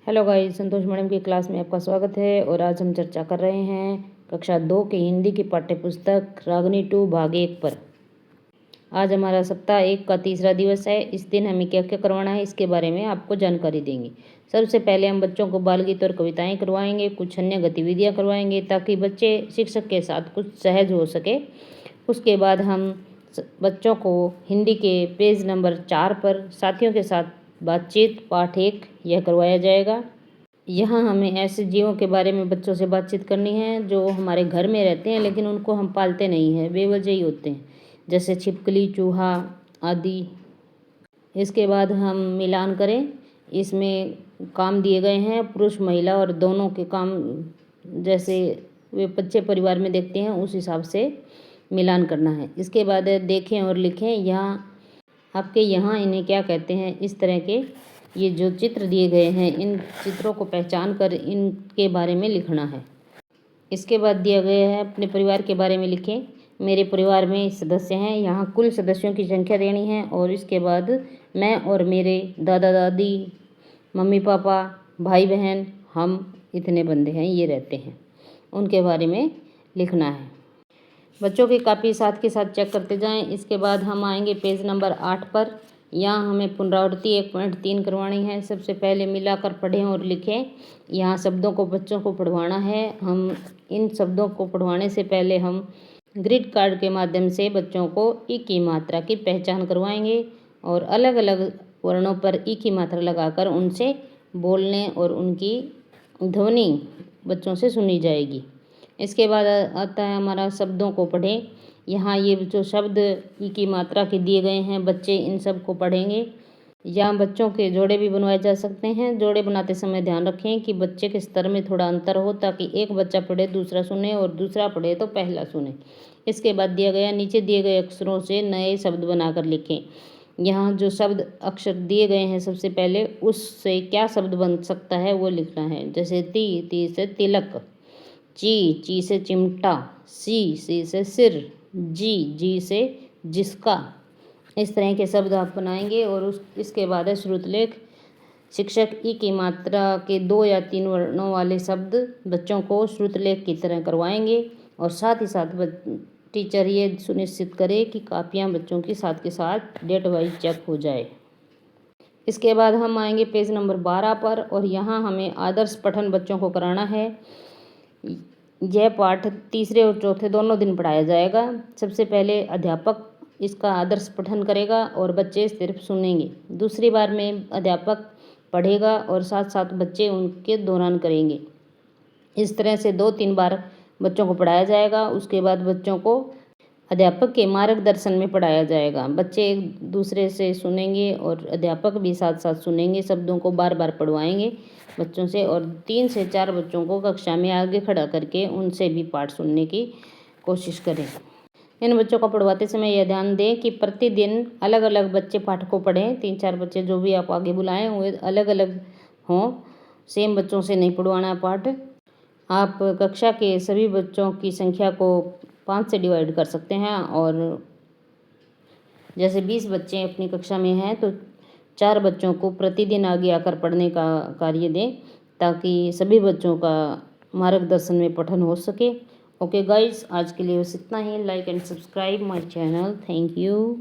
Hello guys, संतोष madam की class में आपका स्वागत है। और आज हम चर्चा कर रहे हैं कक्षा 2 की हिंदी की पाठ्य पुस्तक रागनी 2 भाग 1 पर। आज हमारा सप्ताह 1 का तीसरा दिवस है। इस दिन हमें क्या क्या करवाना है इसके बारे में आपको जानकारी देंगे। सबसे पहले हम बच्चों को बाल गीत और कविताएं करवाएंगे, कुछ अन्य गतिविधियां करवाएंगे ताकि बच्चे शिक्षक के साथ कुछ सहज हो सके। उसके बाद हम बच्चों को हिंदी के पेज नंबर 4 पर साथियों के साथ बातचीत पाठ 1 यह करवाया जाएगा। यहाँ हमें ऐसे जीवों के बारे में बच्चों से बातचीत करनी है जो हमारे घर में रहते हैं लेकिन उनको हम पालते नहीं हैं, बेवजह ही होते हैं, जैसे छिपकली, चूहा आदि। इसके बाद हम मिलान करें। इसमें काम दिए गए हैं पुरुष महिला और दोनों के काम, जैसे वे बच्चे परिवार में देखते हैं उस हिसाब से मिलान करना है। इसके बाद देखें और लिखें। यहाँ आपके यहाँ इन्हें क्या कहते हैं, इस तरह के ये जो चित्र दिए गए हैं इन चित्रों को पहचान कर इनके बारे में लिखना है। इसके बाद दिया गया है अपने परिवार के बारे में लिखें। मेरे परिवार में सदस्य हैं, यहाँ कुल सदस्यों की संख्या देनी है। और इसके बाद मैं और मेरे दादा दादी, मम्मी पापा, भाई बहन, हम इतने बंदे हैं, ये रहते हैं, उनके बारे में लिखना है। बच्चों की कापी साथ के साथ चेक करते जाएं। इसके बाद हम आएंगे पेज नंबर 8 पर। यहाँ हमें पुनरावृत्ति 1.3 करवानी है। सबसे पहले मिलाकर पढ़ें और लिखें। यहाँ शब्दों को बच्चों को पढ़वाना है। हम इन शब्दों को पढ़वाने से पहले हम ग्रिड कार्ड के माध्यम से बच्चों को ई की मात्रा की पहचान करवाएंगे और अलग अलग वर्णों पर ई की मात्रा लगाकर उनसे बोलने और उनकी ध्वनि बच्चों से सुनी जाएगी। इसके बाद आता है हमारा शब्दों को पढ़ें। यहाँ ये जो शब्द ई की मात्रा के दिए गए हैं, बच्चे इन सब को पढ़ेंगे। यहाँ बच्चों के जोड़े भी बनवाए जा सकते हैं। जोड़े बनाते समय ध्यान रखें कि बच्चे के स्तर में थोड़ा अंतर हो, ताकि एक बच्चा पढ़े दूसरा सुने और दूसरा पढ़े तो पहला सुने। इसके बाद दिया गया नीचे दिए गए अक्षरों से नए शब्द बनाकर लिखें। यहाँ जो शब्द अक्षर दिए गए हैं सबसे पहले उससे क्या शब्द बन सकता है वो लिखना है। जैसे ती से तिलक, ची से चिमटा, सी से सिर, जी से जिसका। इस तरह के शब्द आप बनाएंगे। और इसके बाद है श्रुतलेख। शिक्षक ई की मात्रा के 2 या 3 वर्णों वाले शब्द बच्चों को श्रुतलेख की तरह करवाएंगे। और साथ ही साथ टीचर ये सुनिश्चित करे कि कापियाँ बच्चों की साथ के साथ डेट वाइज चेक हो जाए। इसके बाद हम आएंगे पेज नंबर 12 पर। और यहाँ हमें आदर्श पठन बच्चों को कराना है। यह पाठ तीसरे और चौथे दोनों दिन पढ़ाया जाएगा। सबसे पहले अध्यापक इसका आदर्श पठन करेगा और बच्चे सिर्फ सुनेंगे। दूसरी बार में अध्यापक पढ़ेगा और साथ साथ बच्चे उनके दौरान करेंगे। इस तरह से 2-3 बार बच्चों को पढ़ाया जाएगा। उसके बाद बच्चों को अध्यापक के मार्गदर्शन में पढ़ाया जाएगा। बच्चे एक दूसरे से सुनेंगे और अध्यापक भी साथ साथ सुनेंगे। शब्दों को बार बार पढ़वाएंगे बच्चों से। और 3 से 4 बच्चों को कक्षा में आगे खड़ा करके उनसे भी पाठ सुनने की कोशिश करें। इन बच्चों को पढ़वाते समय यह ध्यान दें कि प्रतिदिन अलग अलग बच्चे पाठ को पढ़ें। 3-4 बच्चे जो भी आप आगे बुलाएं वे अलग अलग हों, सेम बच्चों से नहीं पढ़वाना पाठ। आप कक्षा के सभी बच्चों की संख्या को 5 से डिवाइड कर सकते हैं। और जैसे 20 बच्चे अपनी कक्षा में हैं तो 4 बच्चों को प्रतिदिन आगे आकर पढ़ने का कार्य दें, ताकि सभी बच्चों का मार्गदर्शन में पठन हो सके। ओके गाइस, आज के लिए बस इतना ही। Like and subscribe my channel. Thank you.